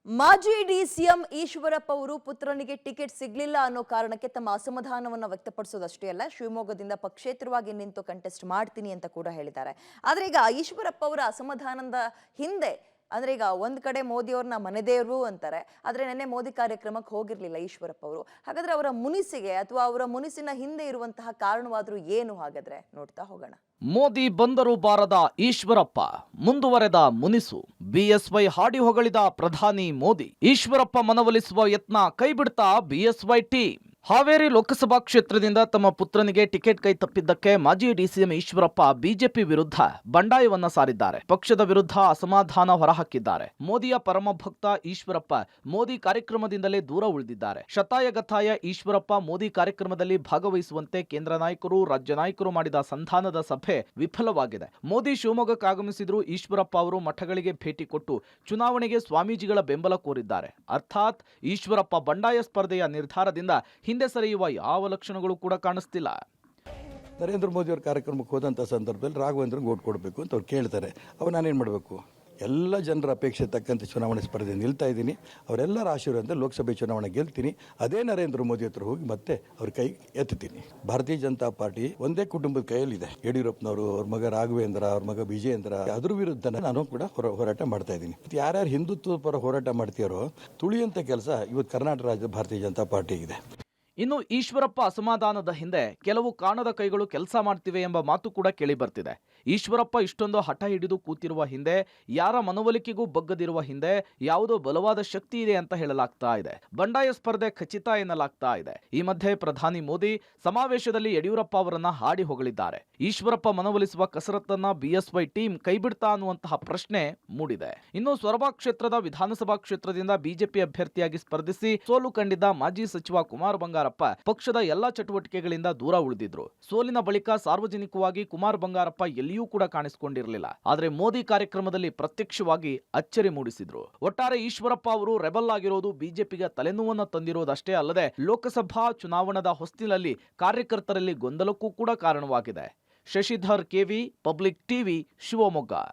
ಮಾಜಿ ಡಿಸಿಎಂ ಈಶ್ವರಪ್ಪ ಅವರು ಪುತ್ರನಿಗೆ ಟಿಕೆಟ್ ಸಿಗ್ಲಿಲ್ಲ ಅನ್ನೋ ಕಾರಣಕ್ಕೆ ತಮ್ಮ ಅಸಮಾಧಾನವನ್ನು ವ್ಯಕ್ತಪಡಿಸೋದಷ್ಟೇ ಅಲ್ಲ, ಶಿವಮೊಗ್ಗದಿಂದ ಪಕ್ಷೇತರವಾಗಿ ನಿಂತು ಕಂಟೆಸ್ಟ್ ಮಾಡ್ತೀನಿ ಅಂತ ಕೂಡ ಹೇಳಿದ್ದಾರೆ. ಆದ್ರೆ ಈಗ ಈಶ್ವರಪ್ಪ ಅವರ ಅಸಮಾಧಾನದ ಹಿಂದೆ ಅಂದ್ರೆ ಈಗ ಒಂದ್ ಕಡೆ ಮೋದಿ ಅವ್ರನ್ನ ಮನೆದೇವರು ಅಂತಾರೆ, ಆದ್ರೆ ನೆನ್ನೆ ಮೋದಿ ಕಾರ್ಯಕ್ರಮಕ್ಕೆ ಹೋಗಿರ್ಲಿಲ್ಲ ಈಶ್ವರಪ್ಪ ಅವರು. ಹಾಗಾದ್ರೆ ಅವರ ಮುನಿಸಿಗೆ ಅಥವಾ ಅವರ ಮುನಿಸಿನ ಹಿಂದೆ ಇರುವಂತಹ ಕಾರಣವಾದ್ರೂ ಏನು ಹಾಗಾದ್ರೆ ನೋಡ್ತಾ ಹೋಗೋಣ. ಮೋದಿ ಬಂದರೂ ಬಾರದ ಈಶ್ವರಪ್ಪ, ಮುಂದುವರೆದ ಮುನಿಸು. ಬಿಎಸ್ವೈ ಹಾಡಿ ಹೊಗಳಿದ ಪ್ರಧಾನಿ ಮೋದಿ. ಈಶ್ವರಪ್ಪ ಮನವೊಲಿಸುವ ಯತ್ನ ಕೈಬಿಡ್ತಾ ಬಿಎಸ್ವೈ ಟೀಮ್. ಹಾವೇರಿ ಲೋಕಸಭಾ ಕ್ಷೇತ್ರದಿಂದ ತಮ್ಮ ಪುತ್ರನಿಗೆ ಟಿಕೆಟ್ ಕೈ ತಪ್ಪಿದ್ದಕ್ಕೆ ಮಾಜಿ ಡಿಸಿಎಂ ಈಶ್ವರಪ್ಪ ಬಿಜೆಪಿ ವಿರುದ್ಧ ಬಂಡಾಯವನ್ನ ಸಾರಿದ್ದಾರೆ. ಪಕ್ಷದ ವಿರುದ್ಧ ಅಸಮಾಧಾನ ಹೊರಹಾಕಿದ್ದಾರೆ. ಮೋದಿಯ ಪರಮ ಭಕ್ತ ಈಶ್ವರಪ್ಪ ಮೋದಿ ಕಾರ್ಯಕ್ರಮದಿಂದಲೇ ದೂರ ಉಳಿದಿದ್ದಾರೆ. ಶತಾಯಗತಾಯ ಈಶ್ವರಪ್ಪ ಮೋದಿ ಕಾರ್ಯಕ್ರಮದಲ್ಲಿ ಭಾಗವಹಿಸುವಂತೆ ಕೇಂದ್ರ ನಾಯಕರು, ರಾಜ್ಯ ನಾಯಕರು ಮಾಡಿದ ಸಂಧಾನದ ಸಭೆ ವಿಫಲವಾಗಿದೆ. ಮೋದಿ ಶಿವಮೊಗ್ಗಕ್ಕೆ ಆಗಮಿಸಿದ್ರು ಈಶ್ವರಪ್ಪ ಅವರು ಮಠಗಳಿಗೆ ಭೇಟಿ ಕೊಟ್ಟು ಚುನಾವಣೆಗೆ ಸ್ವಾಮೀಜಿಗಳ ಬೆಂಬಲ ಕೋರಿದ್ದಾರೆ. ಅರ್ಥಾತ್ ಈಶ್ವರಪ್ಪ ಬಂಡಾಯ ಸ್ಪರ್ಧೆಯ ನಿರ್ಧಾರದಿಂದ ಹಿಂದೆ ಸರಿಯುವ ಯಾವ ಲಕ್ಷಣಗಳು ಕೂಡ ಕಾಣಿಸ್ತಿಲ್ಲ. ನರೇಂದ್ರ ಮೋದಿ ಅವರ ಕಾರ್ಯಕ್ರಮಕ್ಕೆ ಹೋದಂಥ ಸಂದರ್ಭದಲ್ಲಿ ರಾಘವೇಂದ್ರಗೆ ಓಟ್ ಕೊಡಬೇಕು ಅಂತ ಅವ್ರು ಕೇಳ್ತಾರೆ. ಅವಾಗ ನಾನೇನು ಮಾಡಬೇಕು? ಎಲ್ಲ ಜನರ ಅಪೇಕ್ಷೆ ತಕ್ಕಂತೆ ಚುನಾವಣೆ ಸ್ಪರ್ಧೆ ನಿಲ್ತಾ ಇದ್ದೀನಿ. ಅವರೆಲ್ಲರ ಆಶೀರ್ವಾದ ಲೋಕಸಭೆ ಚುನಾವಣೆ ಗೆಲ್ತೀನಿ. ಅದೇ ನರೇಂದ್ರ ಮೋದಿ ಹತ್ರ ಹೋಗಿ ಮತ್ತೆ ಅವ್ರ ಕೈ ಎತ್ತುತ್ತೀನಿ. ಭಾರತೀಯ ಜನತಾ ಪಾರ್ಟಿ ಒಂದೇ ಕುಟುಂಬದ ಕೈಯಲ್ಲಿದೆ. ಯಡಿಯೂರಪ್ಪನವರು, ಅವ್ರ ಮಗ ರಾಘವೇಂದ್ರ, ಅವ್ರ ಮಗ ವಿಜಯೇಂದ್ರ, ಅದ್ರ ವಿರುದ್ಧ ನಾನು ಕೂಡ ಹೋರಾಟ ಮಾಡ್ತಾ ಇದ್ದೀನಿ. ಯಾರ್ಯಾರು ಹಿಂದುತ್ವದ ಪರ ಹೋರಾಟ ಮಾಡ್ತೀರೋ ತುಳಿಯಂತ ಕೆಲಸ ಇವತ್ತು ಕರ್ನಾಟಕ ರಾಜ್ಯದ ಭಾರತೀಯ ಜನತಾ ಪಾರ್ಟಿಗಿದೆ. ಇನ್ನು ಈಶ್ವರಪ್ಪ ಅಸಮಾಧಾನದ ಹಿಂದೆ ಕೆಲವು ಕಾಣದ ಕೈಗಳು ಕೆಲಸ ಮಾಡ್ತಿವೆ ಎಂಬ ಮಾತು ಕೂಡ ಕೇಳಿ ಬರ್ತಿದೆ. ಈಶ್ವರಪ್ಪ ಇಷ್ಟೊಂದು ಹಠ ಹಿಡಿದು ಕೂತಿರುವ ಹಿಂದೆ, ಯಾರ ಮನವೊಲಿಕೆಗೂ ಬಗ್ಗದಿರುವ ಹಿಂದೆ ಯಾವುದೋ ಬಲವಾದ ಶಕ್ತಿ ಇದೆ ಅಂತ ಹೇಳಲಾಗ್ತಾ ಇದೆ. ಬಂಡಾಯ ಸ್ಪರ್ಧೆ ಖಚಿತ ಎನ್ನಲಾಗ್ತಾ ಇದೆ. ಈ ಮಧ್ಯೆ ಪ್ರಧಾನಿ ಮೋದಿ ಸಮಾವೇಶದಲ್ಲಿ ಯಡಿಯೂರಪ್ಪ ಅವರನ್ನ ಹಾಡಿ ಹೊಗಳಿದ್ದಾರೆ. ಈಶ್ವರಪ್ಪ ಮನವೊಲಿಸುವ ಕಸರತ್ತನ್ನ ಬಿಎಸ್ವೈ ಟೀಮ್ ಕೈಬಿಡ್ತಾ ಅನ್ನುವಂತಹ ಪ್ರಶ್ನೆ ಮೂಡಿದೆ. ಇನ್ನು ಸೊರಬ ಕ್ಷೇತ್ರದ ವಿಧಾನಸಭಾ ಕ್ಷೇತ್ರದಿಂದ ಬಿಜೆಪಿ ಅಭ್ಯರ್ಥಿಯಾಗಿ ಸ್ಪರ್ಧಿಸಿ ಸೋಲು ಕಂಡಿದ್ದ ಮಾಜಿ ಸಚಿವ ಕುಮಾರ್ ಬಂಗಾರಪ್ಪ ಪಕ್ಷದ ಎಲ್ಲಾ ಚಟುವಟಿಕೆಗಳಿಂದ ದೂರ ಉಳಿದಿದ್ರು. ಸೋಲಿನ ಬಳಿಕ ಸಾರ್ವಜನಿಕವಾಗಿ ಕುಮಾರ್ ಬಂಗಾರಪ್ಪ ಎಲ್ಲಿಯೂ ಕೂಡ ಕಾಣಿಸಿಕೊಂಡಿರಲಿಲ್ಲ. ಆದ್ರೆ ಮೋದಿ ಕಾರ್ಯಕ್ರಮದಲ್ಲಿ ಪ್ರತ್ಯಕ್ಷವಾಗಿ ಅಚ್ಚರಿ ಮೂಡಿಸಿದ್ರು. ಒಟ್ಟಾರೆ ಈಶ್ವರಪ್ಪ ಅವರು ರೆಬಲ್ ಆಗಿರೋದು ಬಿಜೆಪಿಗೆ ತಲೆನೋವನ್ನು ತಂದಿರೋದಷ್ಟೇ ಅಲ್ಲದೆ ಲೋಕಸಭಾ ಚುನಾವಣಾ ಹೊಸ್ತಿಲಲ್ಲಿ ಕಾರ್ಯಕರ್ತರಲ್ಲಿ ಗೊಂದಲಕ್ಕೂ ಕೂಡ ಕಾರಣವಾಗಿದೆ. Shashidhar KV, public TV, Shivamogga.